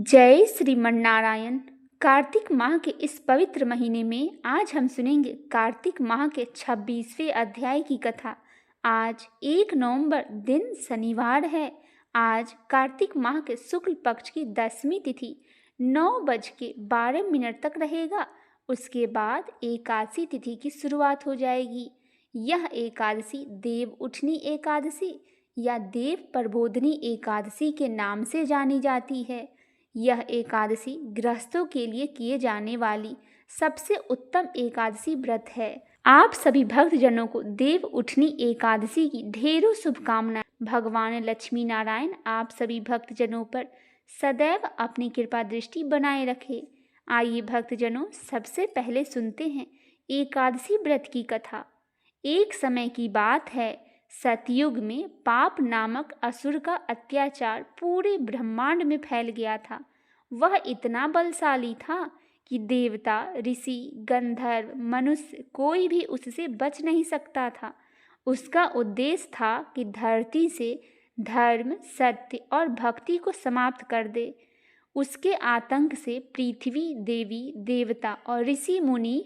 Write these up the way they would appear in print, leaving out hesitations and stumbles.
जय श्रीमन नारायण। कार्तिक माह के इस पवित्र महीने में आज हम सुनेंगे कार्तिक माह के 26वें अध्याय की कथा। आज 1 नवंबर दिन शनिवार है। आज कार्तिक माह के शुक्ल पक्ष की 10वीं तिथि 9:12 तक रहेगा। उसके बाद एकादशी तिथि की शुरुआत हो जाएगी। यह एकादशी देव उठनी एकादशी या देव प्रबोधनी एकादशी के नाम से जानी जाती है। यह एकादशी गृहस्थों के लिए किए जाने वाली सबसे उत्तम एकादशी व्रत है। आप सभी भक्तजनों को देव उठनी एकादशी की ढेरों शुभकामनाएं। भगवान लक्ष्मी नारायण आप सभी भक्तजनों पर सदैव अपनी कृपा दृष्टि बनाए रखे। आइए भक्तजनों, सबसे पहले सुनते हैं एकादशी व्रत की कथा। एक समय की बात है, सतयुग में पाप नामक असुर का अत्याचार पूरे ब्रह्मांड में फैल गया था। वह इतना बलशाली था कि देवता, ऋषि, गंधर्व, मनुष्य कोई भी उससे बच नहीं सकता था। उसका उद्देश्य था कि धरती से धर्म, सत्य और भक्ति को समाप्त कर दे। उसके आतंक से पृथ्वी, देवी देवता और ऋषि मुनि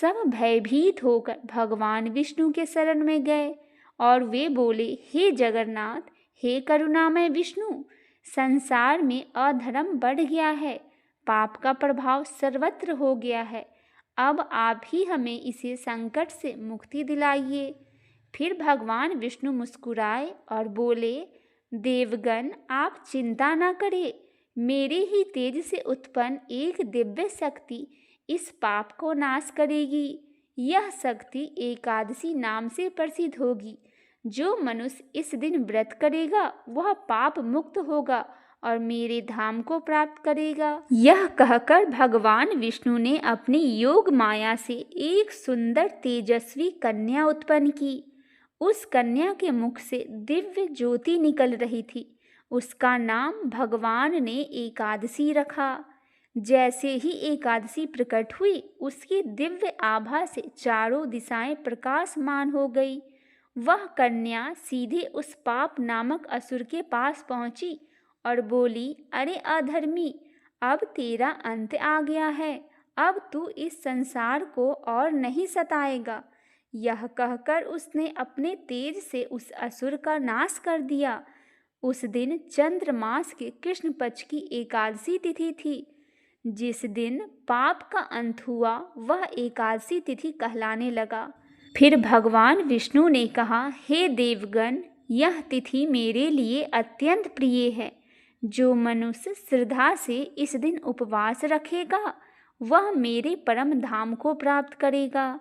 सब भयभीत होकर भगवान विष्णु के शरण में गए और वे बोले, हे जगन्नाथ, हे करुणामय विष्णु, संसार में अधर्म बढ़ गया है, पाप का प्रभाव सर्वत्र हो गया है। अब आप ही हमें इसे संकट से मुक्ति दिलाइए। फिर भगवान विष्णु मुस्कुराए और बोले, देवगण, आप चिंता न करें, मेरे ही तेज से उत्पन्न एक दिव्य शक्ति इस पाप को नाश करेगी। यह शक्ति एकादशी नाम से प्रसिद्ध होगी। जो मनुष्य इस दिन व्रत करेगा वह पाप मुक्त होगा और मेरे धाम को प्राप्त करेगा। यह कहकर भगवान विष्णु ने अपनी योग माया से एक सुंदर तेजस्वी कन्या उत्पन्न की। उस कन्या के मुख से दिव्य ज्योति निकल रही थी। उसका नाम भगवान ने एकादशी रखा। जैसे ही एकादशी प्रकट हुई, उसकी दिव्य आभा से चारों दिशाएं प्रकाशमान हो गई। वह कन्या सीधे उस पाप नामक असुर के पास पहुंची और बोली, अरे अधर्मी, अब तेरा अंत आ गया है। अब तू इस संसार को और नहीं सताएगा। यह कहकर उसने अपने तेज से उस असुर का नाश कर दिया। उस दिन चंद्रमास के कृष्ण पक्ष की एकादशी तिथि थी। जिस दिन पाप का अंत हुआ वह एकादशी तिथि कहलाने लगा। फिर भगवान विष्णु ने कहा, हे देवगण, यह तिथि मेरे लिए अत्यंत प्रिय है। जो मनुष्य श्रद्धा से इस दिन उपवास रखेगा वह मेरे परम धाम को प्राप्त करेगा।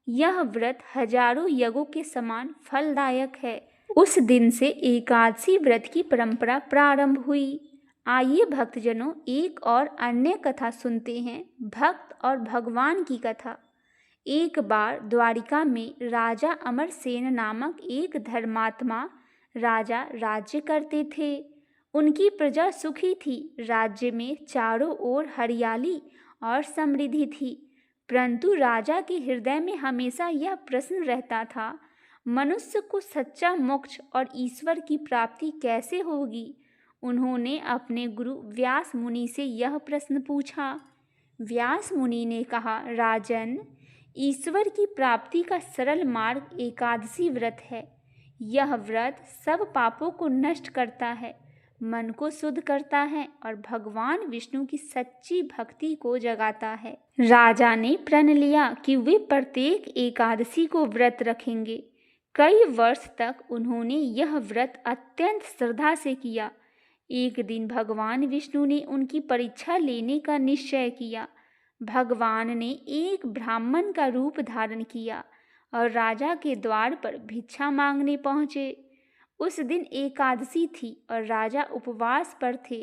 यह व्रत हजारों यज्ञों के समान फलदायक है। उस दिन से एकादशी व्रत की परंपरा प्रारंभ हुई। आइए भक्तजनों, एक और अन्य कथा सुनते हैं, भक्त और भगवान की कथा। एक बार द्वारिका में राजा अमरसेन नामक एक धर्मात्मा राजा राज्य करते थे। उनकी प्रजा सुखी थी। राज्य में चारों ओर हरियाली और समृद्धि थी। परंतु राजा के हृदय में हमेशा यह प्रश्न रहता था, मनुष्य को सच्चा मोक्ष और ईश्वर की प्राप्ति कैसे होगी। उन्होंने अपने गुरु व्यास मुनि से यह प्रश्न पूछा। व्यास मुनि ने कहा, राजन, ईश्वर की प्राप्ति का सरल मार्ग एकादशी व्रत है। यह व्रत सब पापों को नष्ट करता है, मन को शुद्ध करता है और भगवान विष्णु की सच्ची भक्ति को जगाता है। राजा ने प्रण लिया कि वे प्रत्येक एकादशी को व्रत रखेंगे। कई वर्ष तक उन्होंने यह व्रत अत्यंत श्रद्धा से किया। एक दिन भगवान विष्णु ने उनकी परीक्षा लेने का निश्चय किया। भगवान ने एक ब्राह्मण का रूप धारण किया और राजा के द्वार पर भिक्षा मांगने पहुँचे। उस दिन एकादशी थी और राजा उपवास पर थे।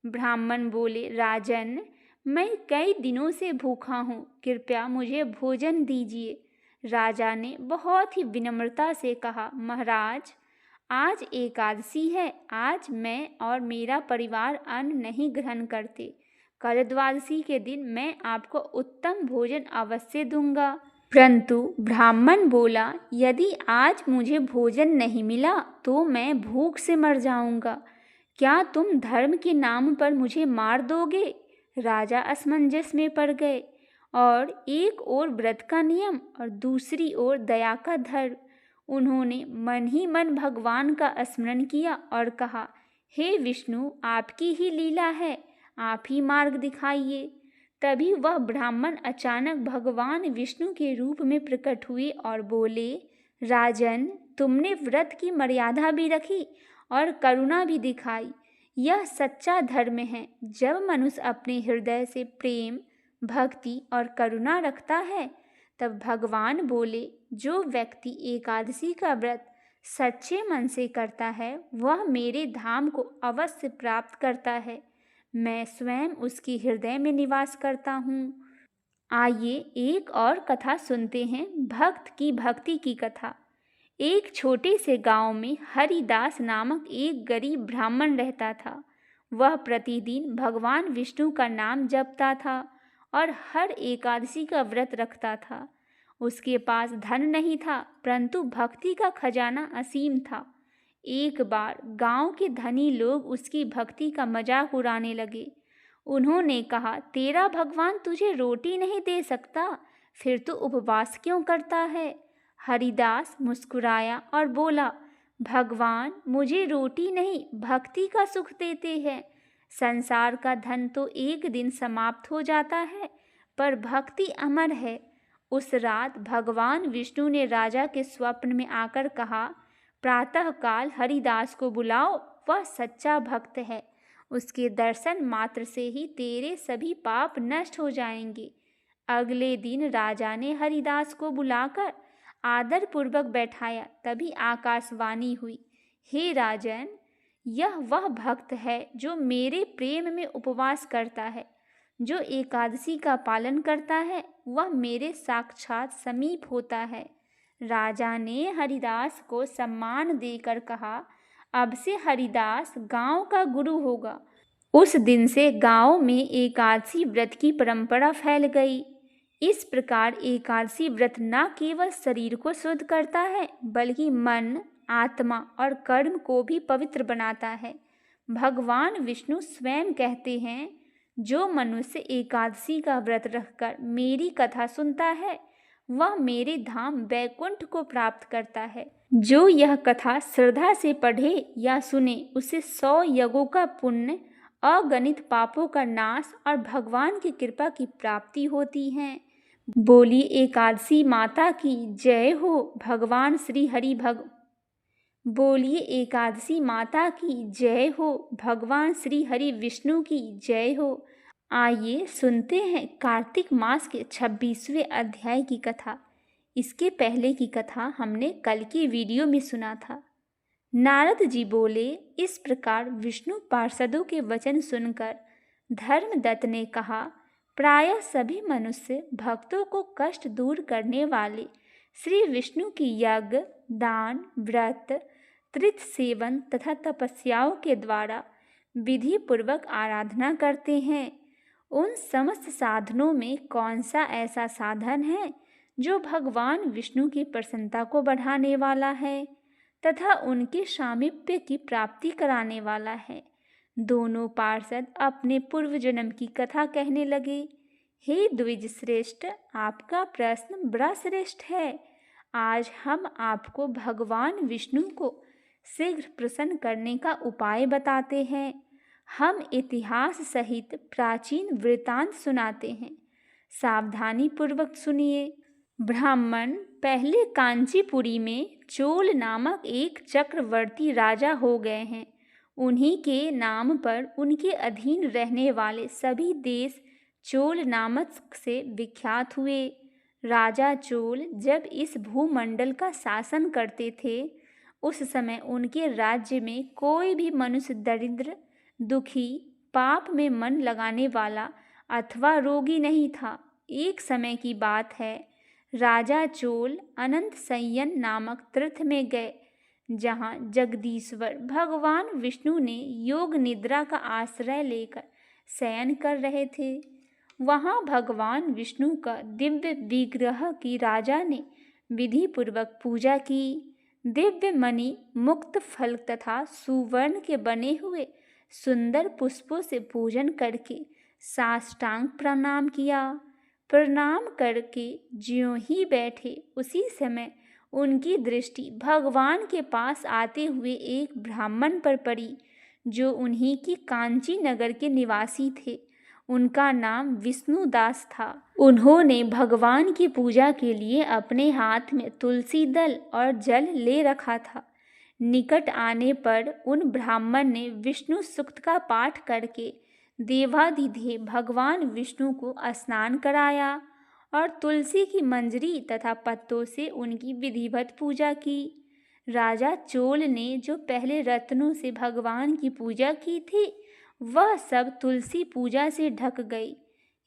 ब्राह्मण बोले, राजन, मैं कई दिनों से भूखा हूँ, कृपया मुझे भोजन दीजिए। राजा ने बहुत ही विनम्रता से कहा, महाराज, आज एकादशी है। आज मैं और मेरा परिवार अन्न नहीं ग्रहण करते। कल द्वादशी के दिन मैं आपको उत्तम भोजन अवश्य दूंगा। परंतु ब्राह्मण बोला, यदि आज मुझे भोजन नहीं मिला तो मैं भूख से मर जाऊंगा, क्या तुम धर्म के नाम पर मुझे मार दोगे? राजा असमंजस में पड़ गए और एक ओर व्रत का नियम और दूसरी ओर दया का धर्म। उन्होंने मन ही मन भगवान का स्मरण किया और कहा, हे विष्णु, आपकी ही लीला है, आप ही मार्ग दिखाइए। तभी वह ब्राह्मण अचानक भगवान विष्णु के रूप में प्रकट हुए और बोले, राजन, तुमने व्रत की मर्यादा भी रखी और करुणा भी दिखाई। यह सच्चा धर्म है। जब मनुष्य अपने हृदय से प्रेम, भक्ति और करुणा रखता है, तब भगवान बोले, जो व्यक्ति एकादशी का व्रत सच्चे मन से करता है, वह मेरे धाम को अवश्य प्राप्त करता है। मैं स्वयं उसके हृदय में निवास करता हूँ। आइए एक और कथा सुनते हैं, भक्त की भक्ति की कथा। एक छोटे से गांव में हरिदास नामक एक गरीब ब्राह्मण रहता था। वह प्रतिदिन भगवान विष्णु का नाम जपता था और हर एकादशी का व्रत रखता था। उसके पास धन नहीं था, परंतु भक्ति का खजाना असीम था। एक बार गांव के धनी लोग उसकी भक्ति का मजाक उड़ाने लगे। उन्होंने कहा, तेरा भगवान तुझे रोटी नहीं दे सकता, फिर तू उपवास क्यों करता है? हरिदास मुस्कुराया और बोला, भगवान मुझे रोटी नहीं, भक्ति का सुख देते हैं। संसार का धन तो एक दिन समाप्त हो जाता है, पर भक्ति अमर है। उस रात भगवान विष्णु ने राजा के स्वप्न में आकर कहा, प्रातःकाल हरिदास को बुलाओ, वह सच्चा भक्त है। उसके दर्शन मात्र से ही तेरे सभी पाप नष्ट हो जाएंगे। अगले दिन राजा ने हरिदास को बुलाकर आदर पूर्वक बैठाया। तभी आकाशवाणी हुई, हे राजन, यह वह भक्त है जो मेरे प्रेम में उपवास करता है। जो एकादशी का पालन करता है, वह मेरे साक्षात समीप होता है। राजा ने हरिदास को सम्मान देकर कहा, अब से हरिदास गांव का गुरु होगा। उस दिन से गांव में एकादशी व्रत की परंपरा फैल गई। इस प्रकार एकादशी व्रत न केवल शरीर को शुद्ध करता है, बल्कि मन, आत्मा और कर्म को भी पवित्र बनाता है। भगवान विष्णु स्वयं कहते हैं, जो मनुष्य एकादशी का व्रत रखकर मेरी कथा सुनता है, वह मेरे धाम वैकुंठ को प्राप्त करता है। जो यह कथा श्रद्धा से पढ़े या सुने, उसे 100 यज्ञों का पुण्य, अगणित पापों का नाश और भगवान की कृपा की प्राप्ति होती है। बोली एकादशी माता की जय हो। भगवान श्री हरि बोलिए एकादशी माता की जय हो। भगवान श्री हरि विष्णु की जय हो। आइए सुनते हैं कार्तिक मास के 26वें अध्याय की कथा। इसके पहले की कथा हमने कल की वीडियो में सुना था। नारद जी बोले, इस प्रकार विष्णु पार्षदों के वचन सुनकर धर्मदत्त ने कहा, प्रायः सभी मनुष्य भक्तों को कष्ट दूर करने वाले श्री विष्णु की यज्ञ, दान, व्रत, तीर्थ सेवन तथा तपस्याओं के द्वारा विधि पूर्वक आराधना करते हैं। उन समस्त साधनों में कौन सा ऐसा साधन है जो भगवान विष्णु की प्रसन्नता को बढ़ाने वाला है तथा उनके सामीप्य की प्राप्ति कराने वाला है? दोनों पार्षद अपने पूर्व जन्म की कथा कहने लगे। हे द्विज श्रेष्ठ, आपका प्रश्न बड़ा श्रेष्ठ है। आज हम आपको भगवान विष्णु को शीघ्र प्रसन्न करने का उपाय बताते हैं। हम इतिहास सहित प्राचीन वृत्तांत सुनाते हैं, सावधानी पूर्वक सुनिए। ब्राह्मण पहले कांचीपुरी में चोल नामक एक चक्रवर्ती राजा हो गए हैं। उन्हीं के नाम पर उनके अधीन रहने वाले सभी देश चोल नामक से विख्यात हुए। राजा चोल जब इस भूमंडल का शासन करते थे, उस समय उनके राज्य में कोई भी मनुष्य दरिद्र, दुखी, पाप में मन लगाने वाला अथवा रोगी नहीं था। एक समय की बात है, राजा चोल अनंत संयन नामक तीर्थ में गए, जहाँ जगदीश्वर भगवान विष्णु ने योग निद्रा का आश्रय लेकर शयन कर रहे थे। वहाँ भगवान विष्णु का दिव्य विग्रह की राजा ने विधि पूर्वक पूजा की। दिव्य मणि, मुक्त फल तथा सुवर्ण के बने हुए सुंदर पुष्पों से पूजन करके साष्टांग प्रणाम किया। प्रणाम करके ज्यों ही बैठे उसी समय उनकी दृष्टि भगवान के पास आते हुए एक ब्राह्मण पर पड़ी, जो उन्हीं की कांची नगर के निवासी थे। उनका नाम विष्णुदास था। उन्होंने भगवान की पूजा के लिए अपने हाथ में तुलसी दल और जल ले रखा था। निकट आने पर उन ब्राह्मण ने विष्णु सूक्त का पाठ करके देवाधिदेव भगवान विष्णु को स्नान कराया और तुलसी की मंजरी तथा पत्तों से उनकी विधिवत पूजा की। राजा चोल ने जो पहले रत्नों से भगवान की पूजा की थी, वह सब तुलसी पूजा से ढक गई।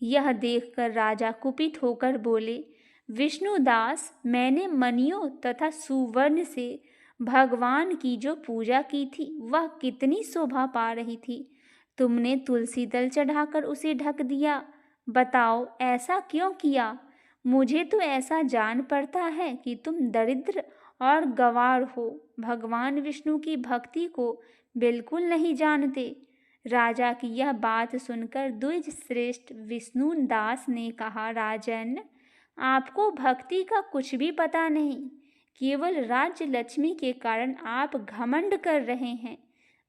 यह देखकर राजा कुपित होकर बोले, विष्णुदास, मैंने मणियों तथा सुवर्ण से भगवान की जो पूजा की थी वह कितनी शोभा पा रही थी। तुमने तुलसी दल चढ़ाकर उसे ढक दिया। बताओ ऐसा क्यों किया? मुझे तो ऐसा जान पड़ता है कि तुम दरिद्र और गंवार हो, भगवान विष्णु की भक्ति को बिल्कुल नहीं जानते। राजा की यह बात सुनकर द्विज श्रेष्ठ विष्णुदास ने कहा, राजन, आपको भक्ति का कुछ भी पता नहीं। केवल राज्य लक्ष्मी के कारण आप घमंड कर रहे हैं।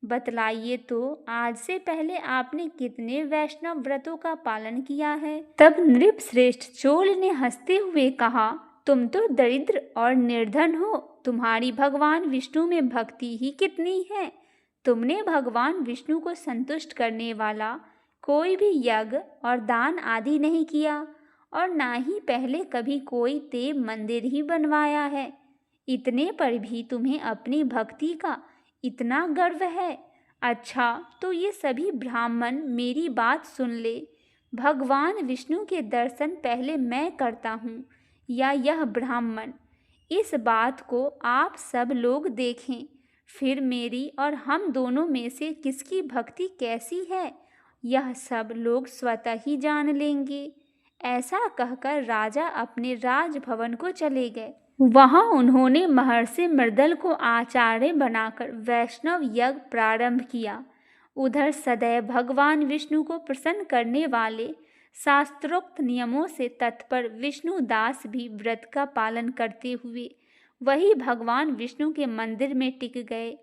बतलाइए तो, आज से पहले आपने कितने वैष्णव व्रतों का पालन किया है? तब नृप श्रेष्ठ चोल ने हंसते हुए कहा, तुम तो दरिद्र और निर्धन हो, तुम्हारी भगवान विष्णु में भक्ति ही कितनी है। तुमने भगवान विष्णु को संतुष्ट करने वाला कोई भी यज्ञ और दान आदि नहीं किया और ना ही पहले कभी कोई देव मंदिर ही बनवाया है। इतने पर भी तुम्हें अपनी भक्ति का इतना गर्व है। अच्छा, तो ये सभी ब्राह्मण मेरी बात सुन ले। भगवान विष्णु के दर्शन पहले मैं करता हूँ या यह ब्राह्मण, इस बात को आप सब लोग देखें। फिर मेरी और हम दोनों में से किसकी भक्ति कैसी है, यह सब लोग स्वतः ही जान लेंगे। ऐसा कहकर राजा अपने राजभवन को चले गए। वहां उन्होंने महर्षि मृदल को आचार्य बनाकर वैष्णव यज्ञ प्रारंभ किया। उधर सदैव भगवान विष्णु को प्रसन्न करने वाले शास्त्रोक्त नियमों से तत्पर विष्णुदास भी व्रत का पालन करते हुए वही भगवान विष्णु के मंदिर में टिक गए।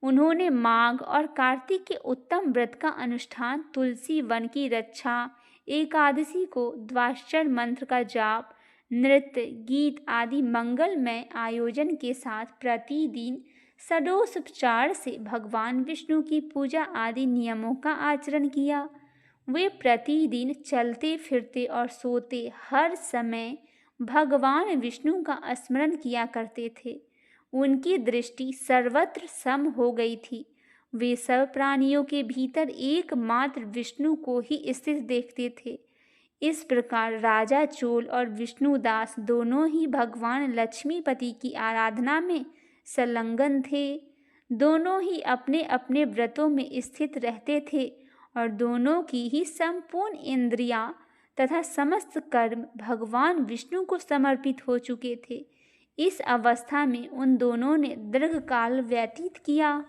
उन्होंने माघ और कार्तिक के उत्तम व्रत का अनुष्ठान, तुलसी वन की रक्षा, एकादशी को द्वादश मंत्र का जाप, नृत्य गीत आदि मंगलमय आयोजन के साथ प्रतिदिन षडोपचार से भगवान विष्णु की पूजा आदि नियमों का आचरण किया। वे प्रतिदिन चलते फिरते और सोते हर समय भगवान विष्णु का स्मरण किया करते थे। उनकी दृष्टि सर्वत्र सम हो गई थी। वे सब प्राणियों के भीतर एकमात्र विष्णु को ही स्थित देखते थे। इस प्रकार राजा चोल और विष्णुदास दोनों ही भगवान लक्ष्मीपति की आराधना में संलग्न थे। दोनों ही अपने अपने व्रतों में स्थित रहते थे और दोनों की ही संपूर्ण इंद्रियां तथा समस्त कर्म भगवान विष्णु को समर्पित हो चुके थे। इस अवस्था में उन दोनों ने दीर्घकाल व्यतीत किया।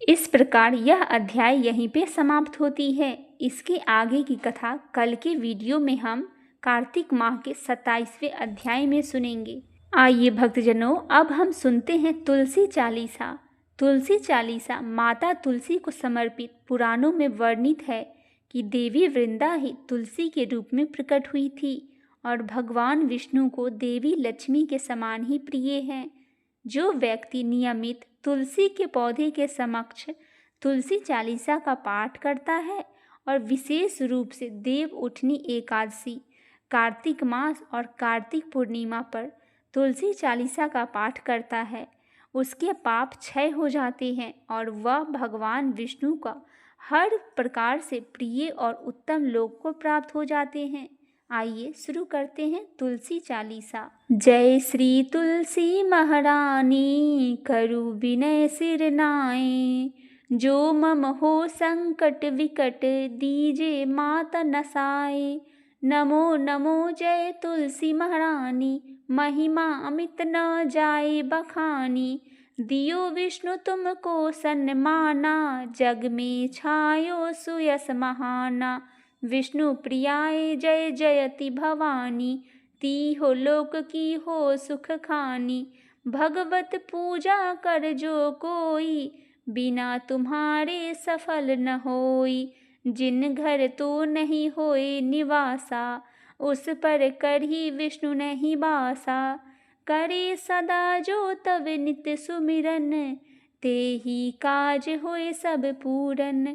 इस प्रकार यह अध्याय यहीं पे समाप्त होती है। इसके आगे की कथा कल के वीडियो में हम कार्तिक माह के 27वें अध्याय में सुनेंगे। आइए भक्तजनों, अब हम सुनते हैं तुलसी चालीसा। तुलसी चालीसा माता तुलसी को समर्पित पुराणों में वर्णित है कि देवी वृंदा ही तुलसी के रूप में प्रकट हुई थी और भगवान विष्णु को देवी लक्ष्मी के समान ही प्रिय हैं। जो व्यक्ति नियमित तुलसी के पौधे के समक्ष तुलसी चालीसा का पाठ करता है और विशेष रूप से देव उठनी एकादशी, कार्तिक मास और कार्तिक पूर्णिमा पर तुलसी चालीसा का पाठ करता है, उसके पाप क्षय हो जाते हैं और वह भगवान विष्णु का हर प्रकार से प्रिय और उत्तम लोक को प्राप्त हो जाते हैं। आइए शुरू करते हैं तुलसी चालीसा। जय श्री तुलसी महारानी, करु विनय सिर नाए, जो मम हो संकट विकट, दीजे माता नसाए। नमो नमो जय तुलसी महारानी, महिमा अमित न जाए बखानी, दियो विष्णु तुमको सन्माना, जग में छायो सुयस महाना। विष्णु प्रियाय जय जयति भवानी, तीहो लोक की हो सुख खानी। भगवत पूजा कर जो कोई, बिना तुम्हारे सफल न होई। जिन घर तो नहीं होए निवासा, उस पर कर ही विष्णु नहीं बासा। करे सदा जो तब नित्य सुमिरन, ते ही काज होए सब पूरन।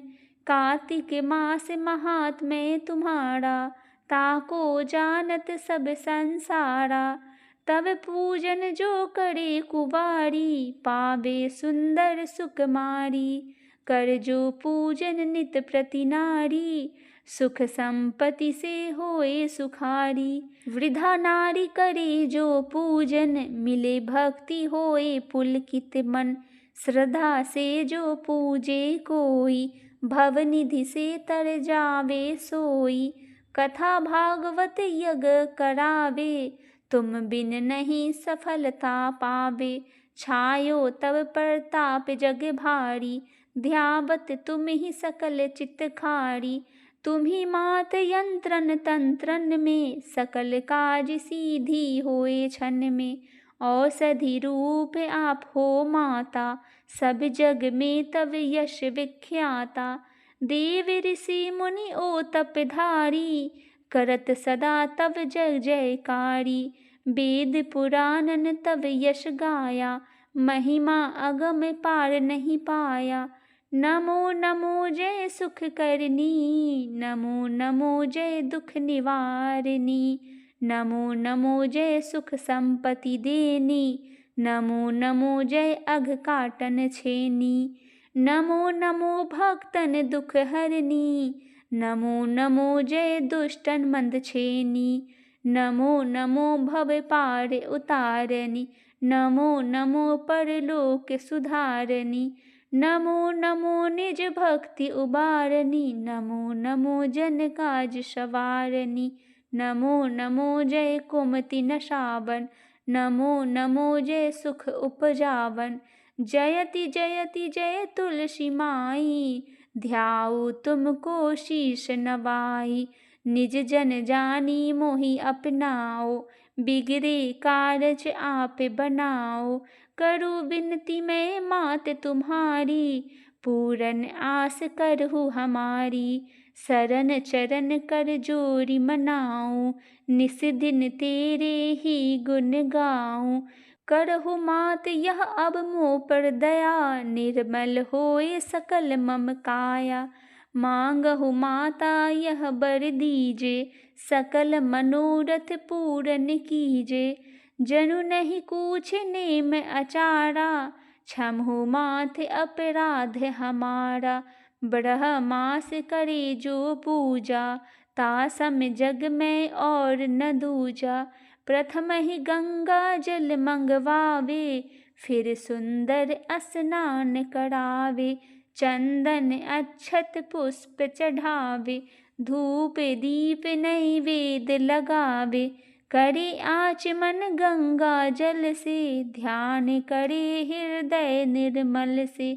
कार्तिक मास महात्म्य तुम्हारा, ताको जानत सब संसारा। तब पूजन जो करे कुवारी, पावे सुंदर सुकुमारी। कर जो पूजन नित प्रति नारी, सुख संपत्ति से होए सुखारी। वृद्धा नारी करे जो पूजन, मिले भक्ति होए पुलकित मन। श्रद्धा से जो पूजे कोई, भवनिधि से तर जावे सोई। कथा भागवत यज्ञ करावे, तुम बिन नहीं सफलता पावे। छायो तब प्रताप जग भारी, ध्यावत तुम ही सकल चित्तखारी। तुम ही मात यंत्रन तंत्रन में, सकल काज सीधी होए क्षण में। औषधि रूप आप हो माता, सब जग में तब यश विख्याता। देव ऋषि मुनि ओ तपधारी, करत सदा तब जय जयकारी। वेद पुराणन तब यश गाया, महिमा अगम पार नहीं पाया। नमो नमो जय सुख करनी, नमो नमो जय दुख निवारनी। नमो नमो जय सुख संपत्ति देनी, नमो नमो जय अघ काटन छेनी। नमो नमो भक्तन दुख हरनी, नमो नमो जय दुष्टन मंद छेनी। नमो नमो भव पार उतारनी, नमो नमो परलोक सुधारनी। नमो नमो निज भक्ति उबारनी, नमो नमो जन काज सवारनी। नमो नमो जय कुमति नशावन, नमो नमो जय सुख उपजावन। जयति जयति जय तुलसी माई, ध्याओ तुमको शीश नवाई। निज जन जानी मोहि अपनाओ, बिगड़े कारज आप बनाओ। करो विनती मैं मात तुम्हारी, पूरन आस करहु हमारी। शरण चरण कर जोरी मनाऊं, निस दिन तेरे ही गुण गाऊं। करहु मात यह अब मोह पर दया, निर्मल होए सकल मम काया। मांगहु माता यह बर दीजे, सकल मनोरथ पूरन कीजे। जनु नहीं कूछ नेम अचारा, क्षमहु मात अपराध हमारा। ब्रह्मास करे जो पूजा, तासम जग में और न दूजा। प्रथम ही गंगा जल मंगवावे, फिर सुंदर स्नान करावे। चंदन अक्षत पुष्प चढ़ावे, धूप दीप नैवेद्य लगावे। करे आचमन गंगा जल से, ध्यान करे हृदय निर्मल से।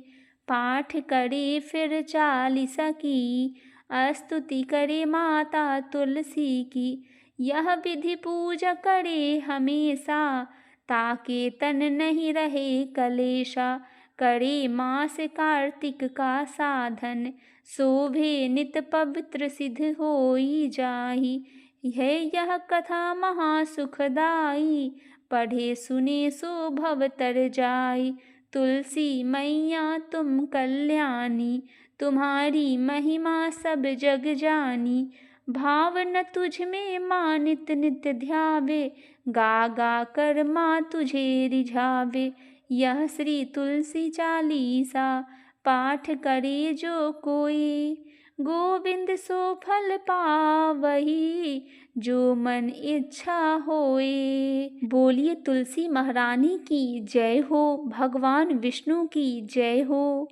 पाठ करे फिर 40 की, स्तुति करे माता तुलसी की। यह विधि पूजा करे हमेशा, ताके तन नहीं रहे कलेशा। करे मास कार्तिक का साधन, शोभे नित पवित्र सिद्ध होई जाहि। है यह कथा महासुखदाई, पढ़े सुने सो भव तर जाई। तुलसी मैया तुम कल्याणी, तुम्हारी महिमा सब जग जानी। भावन तुझ में माँ नित नित ध्यावे, गा गा कर माँ तुझे रिझावे। यह श्री तुलसी चालीसा, पाठ करे जो कोई। गोविंद सो फल पावही, जो मन इच्छा होए। बोलिए तुलसी महारानी की जय हो, भगवान विष्णु की जय हो।